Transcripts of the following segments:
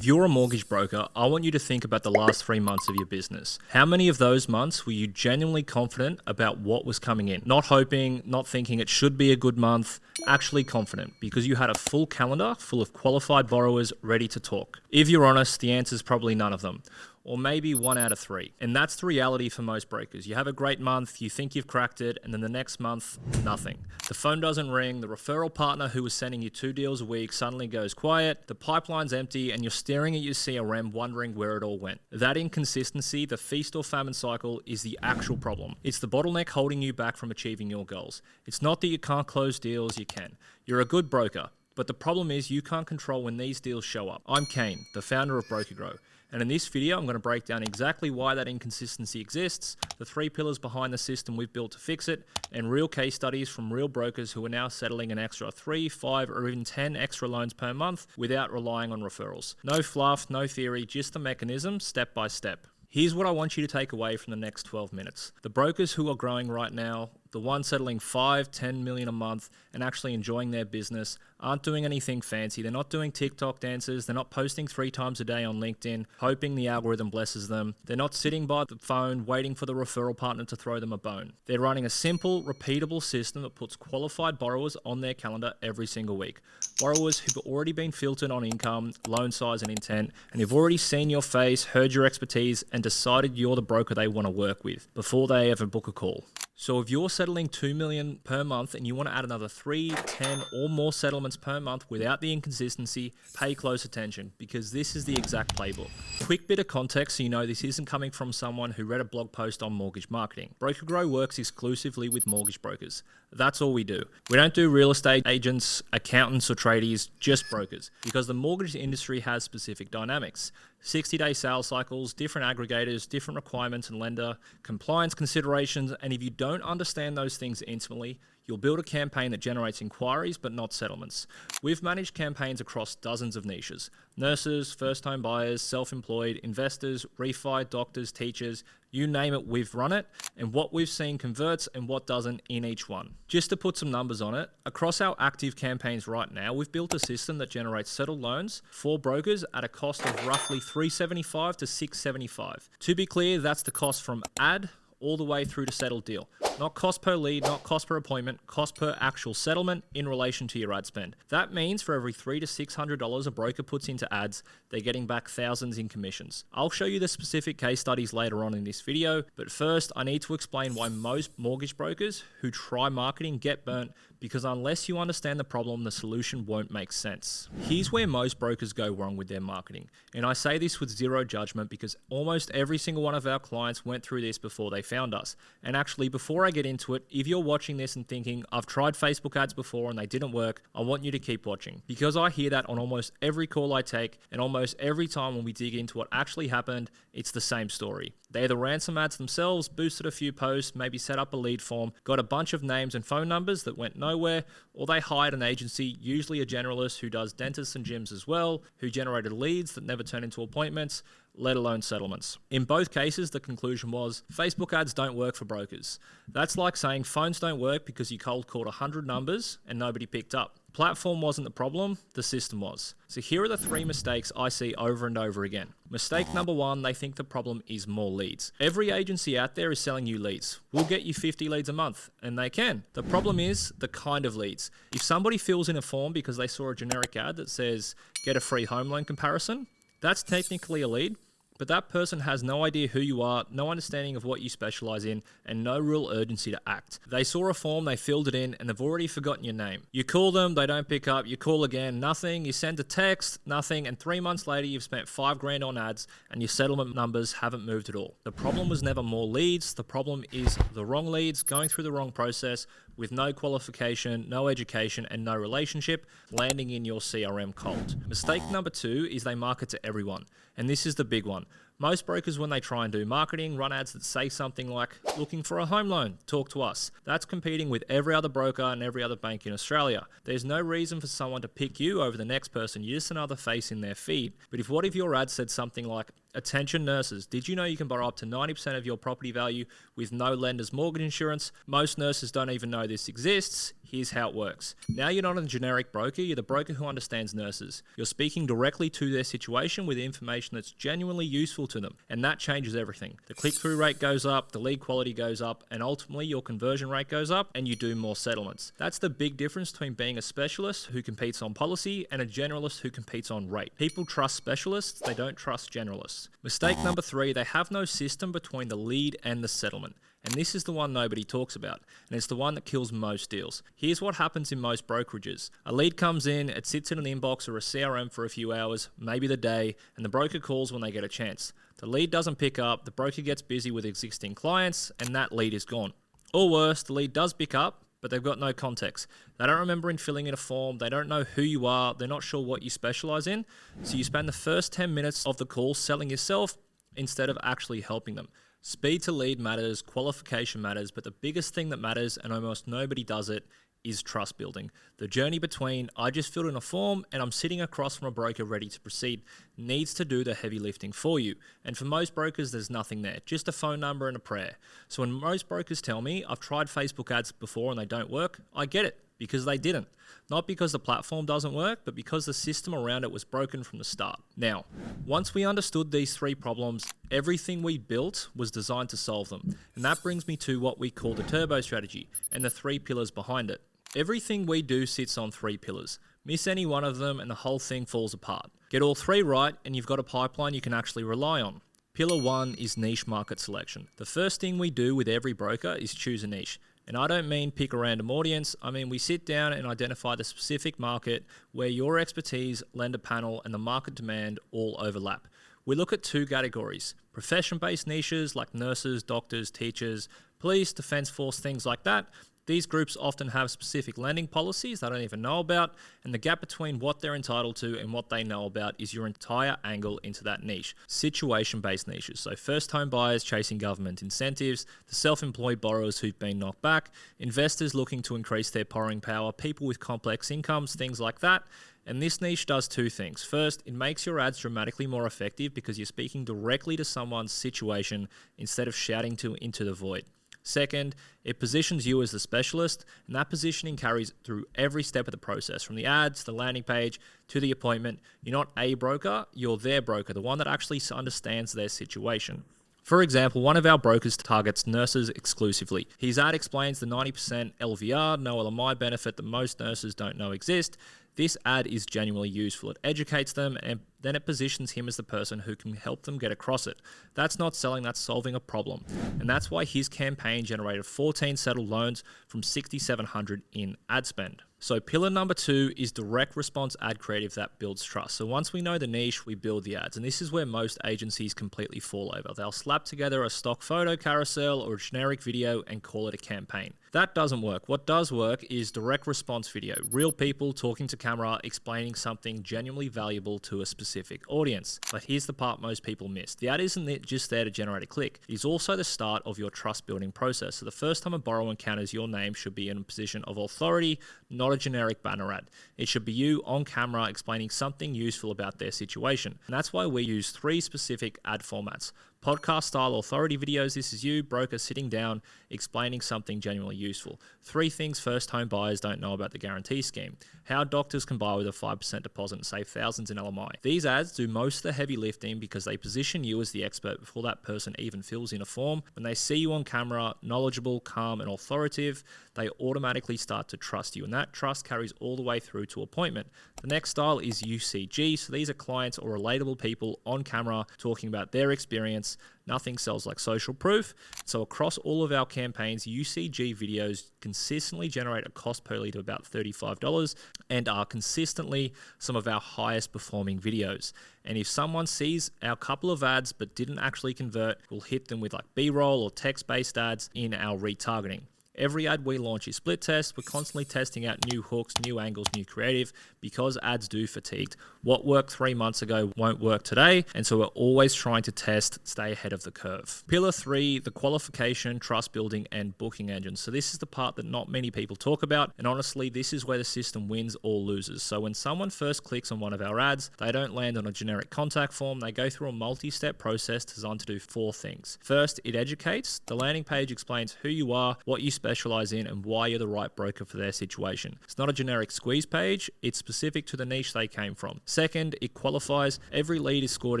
If you're a mortgage broker, I want you to think about the last 3 months of your business. How many of those months were you genuinely confident about what was coming in? Not hoping, not thinking it should be a good month, actually confident because you had a full calendar full of qualified borrowers ready to talk. If you're honest, the answer is probably none of them. Or maybe 1 out of 3. And that's the reality for most brokers. You have a great month, you think you've cracked it, and then the next month, nothing. The phone doesn't ring, the referral partner who was sending you 2 deals a week suddenly goes quiet, the pipeline's empty, and you're staring at your CRM wondering where it all went. That inconsistency, the feast or famine cycle, is the actual problem. It's the bottleneck holding you back from achieving your goals. It's not that you can't close deals, you can. You're a good broker, but the problem is you can't control when these deals show up. I'm Kane, the founder of BrokerGrow. And in this video, I'm going to break down exactly why that inconsistency exists, the 3 pillars behind the system we've built to fix it, and real case studies from real brokers who are now settling an extra 3, 5, or even 10 extra loans per month without relying on referrals. No fluff, no theory, just the mechanism, step by step. Here's what I want you to take away from the next 12 minutes. The brokers who are growing right now, the ones settling 5, 10 million a month and actually enjoying their business, aren't doing anything fancy. They're not doing TikTok dances. They're not posting 3 times a day on LinkedIn, hoping the algorithm blesses them. They're not sitting by the phone waiting for the referral partner to throw them a bone. They're running a simple, repeatable system that puts qualified borrowers on their calendar every single week. Borrowers who've already been filtered on income, loan size and intent, and who've already seen your face, heard your expertise, and decided you're the broker they want to work with before they ever book a call. So if you're settling 2 million per month and you want to add another 3, 10 or more settlements per month without the inconsistency, pay close attention because this is the exact playbook. Quick bit of context so you know this isn't coming from someone who read a blog post on mortgage marketing. BrokerGrow works exclusively with mortgage brokers. That's all we do. We don't do real estate agents, accountants or tradies, just brokers because the mortgage industry has specific dynamics. 60-day sales cycles, different aggregators, different requirements and lender, compliance considerations, and if you don't understand those things intimately, you'll build a campaign that generates inquiries but not settlements. We've managed campaigns across dozens of niches. Nurses, first-home buyers, self-employed, investors, refi, doctors, teachers, you name it, we've run it, and what we've seen converts and what doesn't in each one. Just to put some numbers on it, across our active campaigns right now, we've built a system that generates settled loans for brokers at a cost of roughly $375 to $675. To be clear, that's the cost from ad all the way through to settled deal. Not cost per lead, not cost per appointment, cost per actual settlement in relation to your ad spend. That means for every $300 to $600 a broker puts into ads, they're getting back thousands in commissions. I'll show you the specific case studies later on in this video, but first I need to explain why most mortgage brokers who try marketing get burnt because unless you understand the problem, the solution won't make sense. Here's where most brokers go wrong with their marketing. And I say this with zero judgment because almost every single one of our clients went through this before they found us. And actually, before I get into it, if you're watching this and thinking, I've tried Facebook ads before and they didn't work, I want you to keep watching because I hear that on almost every call I take and almost every time when we dig into what actually happened, it's the same story. They either ran some ads themselves, boosted a few posts, maybe set up a lead form, got a bunch of names and phone numbers that went nowhere, or they hired an agency, usually a generalist who does dentists and gyms as well, who generated leads that never turned into appointments, let alone settlements. In both cases, the conclusion was Facebook ads don't work for brokers. That's like saying phones don't work because you cold called 100 numbers and nobody picked up. Platform wasn't the problem, the system was. So here are the 3 mistakes I see over and over again. Mistake number 1, they think the problem is more leads. Every agency out there is selling you leads. We'll get you 50 leads a month, and they can. The problem is the kind of leads. If somebody fills in a form because they saw a generic ad that says, get a free home loan comparison, that's technically a lead. But that person has no idea who you are, no understanding of what you specialize in, and no real urgency to act. They saw a form, they filled it in, and they've already forgotten your name. You call them, they don't pick up, you call again, nothing, you send a text, nothing, and 3 months later you've spent $5,000 on ads and your settlement numbers haven't moved at all. The problem was never more leads, the problem is the wrong leads, going through the wrong process, with no qualification, no education, and no relationship, landing in your CRM cold. Mistake number 2 is they market to everyone. And this is the big one. Most brokers, when they try and do marketing, run ads that say something like, looking for a home loan, talk to us. That's competing with every other broker and every other bank in Australia. There's no reason for someone to pick you over the next person. You're just another face in their feed. But what if your ad said something like, attention nurses, did you know you can borrow up to 90% of your property value with no lender's mortgage insurance? Most nurses don't even know this exists. Here's how it works. Now you're not a generic broker, you're the broker who understands nurses. You're speaking directly to their situation with information that's genuinely useful to them, and that changes everything. The click-through rate goes up, the lead quality goes up, and ultimately your conversion rate goes up and you do more settlements. That's the big difference between being a specialist who competes on policy and a generalist who competes on rate. People trust specialists, they don't trust generalists. Mistake number 3, they have no system between the lead and the settlement. And this is the one nobody talks about, and it's the one that kills most deals. Here's what happens in most brokerages. A lead comes in, it sits in an inbox or a CRM for a few hours, maybe the day, and the broker calls when they get a chance. The lead doesn't pick up, the broker gets busy with existing clients, and that lead is gone. Or worse, the lead does pick up, but they've got no context. They don't remember in filling in a form, they don't know who you are, they're not sure what you specialize in, so you spend the first 10 minutes of the call selling yourself instead of actually helping them. Speed to lead matters, qualification matters, but the biggest thing that matters, and almost nobody does it, is trust building. The journey between I just filled in a form and I'm sitting across from a broker ready to proceed needs to do the heavy lifting for you. And for most brokers, there's nothing there, just a phone number and a prayer. So when most brokers tell me I've tried Facebook ads before and they don't work, I get it, because they didn't. Not because the platform doesn't work, but because the system around it was broken from the start. Now, once we understood these 3 problems, everything we built was designed to solve them. And that brings me to what we call the turbo strategy and the 3 pillars behind it. Everything we do sits on 3 pillars. Miss any one of them and the whole thing falls apart. Get all 3 right and you've got a pipeline you can actually rely on. Pillar 1 is niche market selection. The first thing we do with every broker is choose a niche. And I don't mean pick a random audience, I mean we sit down and identify the specific market where your expertise, lender panel, and the market demand all overlap. We look at 2 categories: profession-based niches like nurses, doctors, teachers, police, defense force, things like that. These groups often have specific lending policies they don't even know about, and the gap between what they're entitled to and what they know about is your entire angle into that niche. Situation-based niches, so first home buyers chasing government incentives, the self-employed borrowers who've been knocked back, investors looking to increase their borrowing power, people with complex incomes, things like that. And this niche does 2 things. First, it makes your ads dramatically more effective because you're speaking directly to someone's situation instead of shouting into the void. Second, it positions you as the specialist, and that positioning carries through every step of the process, from the ads, the landing page, to the appointment. You're not a broker, you're their broker, the one that actually understands their situation. For example, one of our brokers targets nurses exclusively. His ad explains the 90% LVR, no LMI benefit that most nurses don't know exist. This ad is genuinely useful. It educates them and then it positions him as the person who can help them get across it. That's not selling, that's solving a problem. And that's why his campaign generated 14 settled loans from 6,700 in ad spend. So pillar number 2 is direct response ad creative that builds trust. So once we know the niche, we build the ads. And this is where most agencies completely fall over. They'll slap together a stock photo carousel or a generic video and call it a campaign. That doesn't work. What does work is direct response video. Real people talking to camera, explaining something genuinely valuable to a specific audience. But here's the part most people miss. The ad isn't just there to generate a click. It's also the start of your trust building process. So the first time a borrower encounters your name should be in a position of authority, not a generic banner ad. It should be you on camera explaining something useful about their situation. And that's why we use 3 specific ad formats. Podcast style authority videos, this is you, broker, sitting down, explaining something genuinely useful. 3 things first home buyers don't know about the guarantee scheme. How doctors can buy with a 5% deposit and save thousands in LMI. These ads do most of the heavy lifting because they position you as the expert before that person even fills in a form. When they see you on camera, knowledgeable, calm, and authoritative, they automatically start to trust you, and that trust carries all the way through to appointment. The next style is UCG, so these are clients or relatable people on camera talking about their experience. Nothing sells like social proof. So across all of our campaigns, UCG videos consistently generate a cost per lead of about $35 and are consistently some of our highest performing videos. And if someone sees our couple of ads but didn't actually convert, we'll hit them with like B-roll or text-based ads in our retargeting. Every ad we launch is split test. We're constantly testing out new hooks, new angles, new creative, because ads do fatigue. What worked 3 months ago won't work today, and so we're always trying to test, stay ahead of the curve. Pillar 3, the qualification, trust building, and booking engine. So this is the part that not many people talk about, and honestly, this is where the system wins or loses. So when someone first clicks on one of our ads, they don't land on a generic contact form. They go through a multi-step process designed to do 4 things. First, it educates. The landing page explains who you are, what you specialize in, and why you're the right broker for their situation. It's not a generic squeeze page. It's specific to the niche they came from. Second, it qualifies. Every lead is scored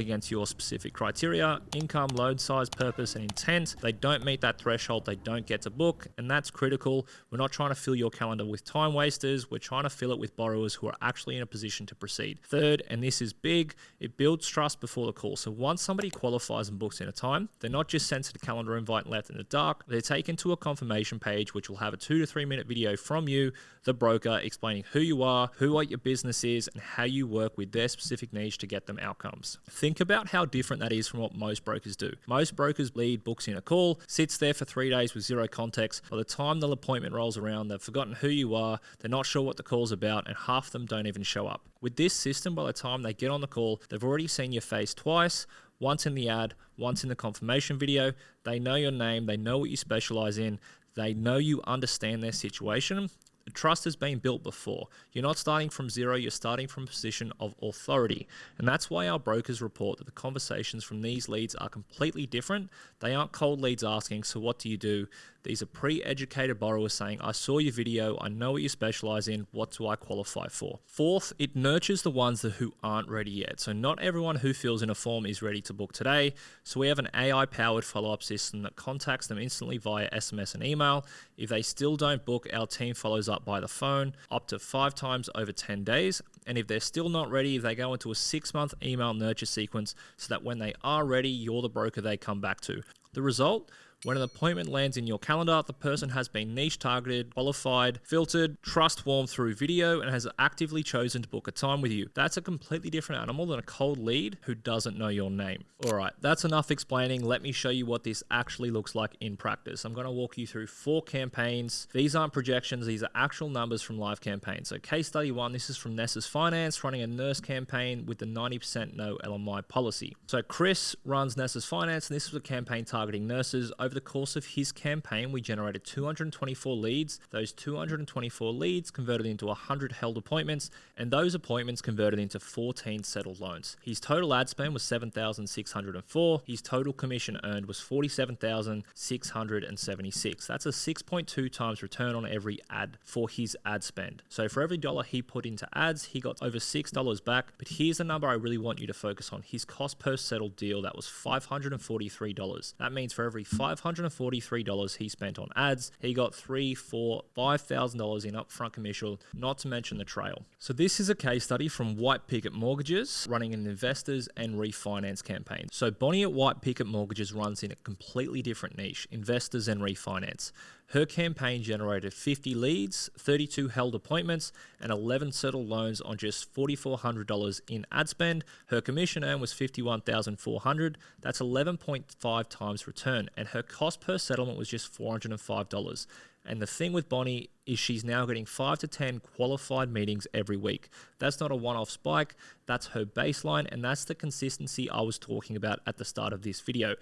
against your specific criteria: income, loan size, purpose, and intent. They don't meet that threshold, they don't get to book, and that's critical. We're not trying to fill your calendar with time wasters. We're trying to fill it with borrowers who are actually in a position to proceed. Third, and this is big, it builds trust before the call. So once somebody qualifies and books in a time, they're not just sent to the calendar invite and left in the dark. They're taken to a confirmation page, which will have a 2 to 3 minute video from you, the broker, explaining who you are, what your business is, and how you work with their specific niche to get them outcomes. Think about how different that is from what most brokers do. Most brokers lead books in a call, sits there for 3 days with zero context. By the time the appointment rolls around, they've forgotten who you are, they're not sure what the call's about, and half of them don't even show up. With this system, by the time they get on the call, they've already seen your face twice, once in the ad, once in the confirmation video. They know your name, they know what you specialize in, they know you understand their situation. The trust has been built before. You're not starting from zero, you're starting from a position of authority. And that's why our brokers report that the conversations from these leads are completely different. They aren't cold leads asking, so what do you do? These are pre-educated borrowers saying, I saw your video, I know what you specialize in, what do I qualify for? Fourth, it nurtures the ones who aren't ready yet. So not everyone who fills in a form is ready to book today. So we have an AI-powered follow-up system that contacts them instantly via SMS and email. If they still don't book, our team follows up by the phone up to 5 times over 10 days. And if they're still not ready, they go into a 6-month email nurture sequence so that when they are ready, you're the broker they come back to. The result? When an appointment lands in your calendar, the person has been niche targeted, qualified, filtered, trust warmed through video, and has actively chosen to book a time with you. That's a completely different animal than a cold lead who doesn't know your name. All right, that's enough explaining. Let me show you what this actually looks like in practice. I'm going to walk you through 4 campaigns. These aren't projections, these are actual numbers from live campaigns. So case study 1, this is from Nessa's Finance, running a nurse campaign with the 90% no LMI policy. So Chris runs Nessa's Finance, and this was a campaign targeting nurses. Over the course of his campaign, we generated 224 leads. Those 224 leads converted into 100 held appointments, and those appointments converted into 14 settled loans. His total ad spend was $7,604. His total commission earned was $47,676. That's a 6.2 times return on every ad for his ad spend. So for every dollar he put into ads, he got over $6 back. But here's the number I really want you to focus on. His cost per settled deal, that was $543. That means for every $543 he spent on ads, he got $3,000, $4,000, $5,000 in upfront commission, not to mention the trail. So this is a case study from White Picket Mortgages, running an investors and refinance campaign. So Bonnie at White Picket Mortgages runs in a completely different niche, investors and refinance. Her campaign generated 50 leads, 32 held appointments, and 11 settled loans on just $4,400 in ad spend. Her commission earned was $51,400. That's 11.5 times return, and her cost per settlement was just $405. And the thing with Bonnie is she's now getting 5 to 10 qualified meetings every week. That's not a one-off spike, that's her baseline, and that's the consistency I was talking about at the start of this video.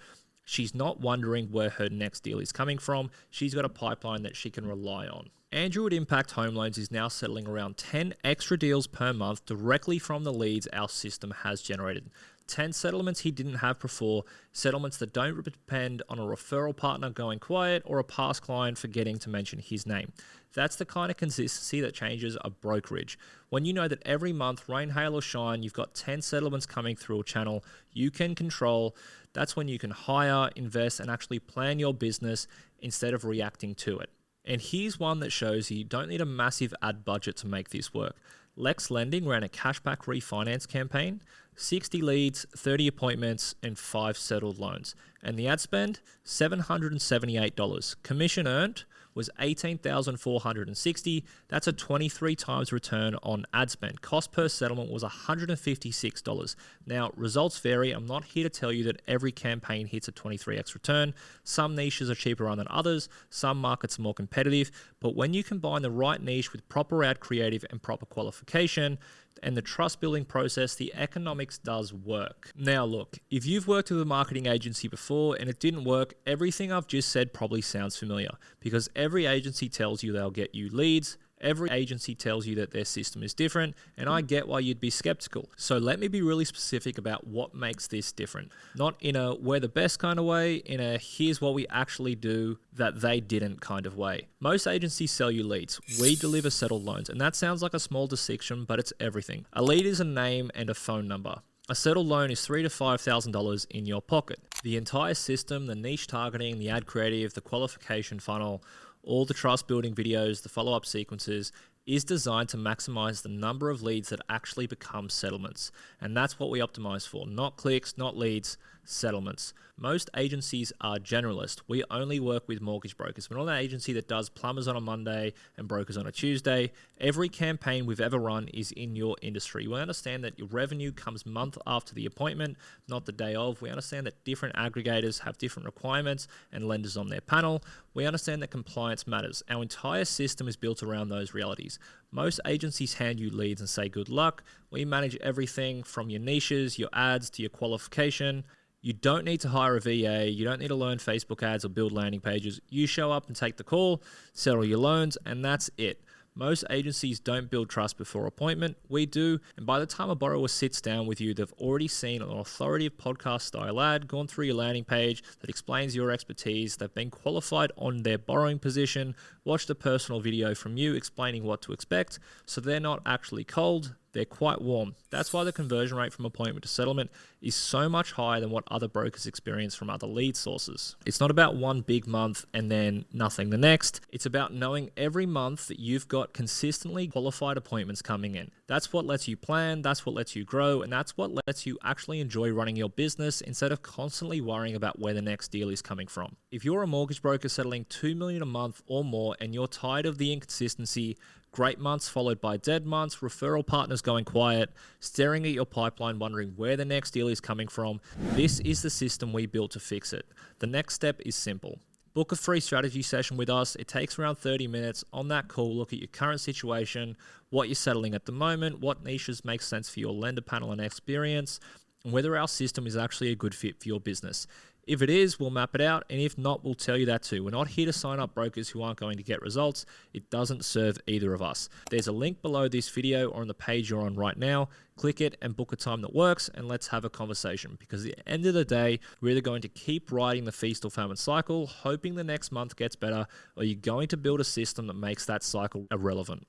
She's not wondering where her next deal is coming from. She's got a pipeline that she can rely on. Andrew at Impact Home Loans is now settling around 10 extra deals per month directly from the leads our system has generated. 10 settlements he didn't have before, settlements that don't depend on a referral partner going quiet or a past client forgetting to mention his name. That's the kind of consistency that changes a brokerage. When you know that every month, rain, hail or shine, you've got 10 settlements coming through a channel you can control, that's when you can hire, invest, and actually plan your business instead of reacting to it. And here's one that shows you don't need a massive ad budget to make this work. Lex Lending ran a cashback refinance campaign, 60 leads, 30 appointments, and 5 settled loans. And the ad spend, $778. Commission earned was $18,460. That's a 23 times return on ad spend. Cost per settlement was $156. Now, results vary. I'm not here to tell you that every campaign hits a 23x return. Some niches are cheaper run than others. Some markets are more competitive. But when you combine the right niche with proper ad creative and proper qualification and the trust building process, the economics does work. Now look, if you've worked with a marketing agency before and it didn't work, everything I've just said probably sounds familiar, because every agency tells you they'll get you leads. Every agency tells you that their system is different, and I get why you'd be skeptical. So let me be really specific about what makes this different. Not in a we're the best kind of way, in a here's what we actually do that they didn't kind of way. Most agencies sell you leads. We deliver settled loans, and that sounds like a small distinction, but it's everything. A lead is a name and a phone number. A settled loan is $3,000 to $5,000 in your pocket. The entire system, the niche targeting, the ad creative, the qualification funnel, all the trust building videos, the follow-up sequences, is designed to maximize the number of leads that actually become settlements. And that's what we optimize for. Not clicks, not leads, settlements. Most agencies are generalists. We only work with mortgage brokers. We're not an agency that does plumbers on a Monday and brokers on a Tuesday. Every campaign we've ever run is in your industry. We understand that your revenue comes month after the appointment, not the day of. We understand that different aggregators have different requirements and lenders on their panel. We understand that compliance matters. Our entire system is built around those realities. Most agencies hand you leads and say good luck. We manage everything from your niches, your ads, to your qualification. You don't need to hire a VA. You don't need to learn Facebook ads or build landing pages. You show up and take the call, settle your loans, and that's it. Most agencies don't build trust before appointment. We do. And by the time a borrower sits down with you, they've already seen an authoritative podcast style ad, gone through your landing page that explains your expertise. They've been qualified on their borrowing position, watched a personal video from you explaining what to expect. So they're not actually cold. They're quite warm. That's why the conversion rate from appointment to settlement is so much higher than what other brokers experience from other lead sources. It's not about one big month and then nothing the next. It's about knowing every month that you've got consistently qualified appointments coming in. That's what lets you plan, that's what lets you grow, and that's what lets you actually enjoy running your business instead of constantly worrying about where the next deal is coming from. If you're a mortgage broker settling $2 million a month or more and you're tired of the inconsistency, great months followed by dead months, referral partners going quiet, staring at your pipeline wondering where the next deal is coming from, this is the system we built to fix it. The next step is simple. Book a free strategy session with us. It takes around 30 minutes. On that call, look at your current situation, what you're settling at the moment, what niches make sense for your lender panel and experience, and whether our system is actually a good fit for your business. If it is, we'll map it out, and if not, we'll tell you that too. We're not here to sign up brokers who aren't going to get results. It doesn't serve either of us. There's a link below this video or on the page you're on right now. Click it and book a time that works, and let's have a conversation, because at the end of the day, we're either going to keep riding the feast or famine cycle, hoping the next month gets better, or you're going to build a system that makes that cycle irrelevant.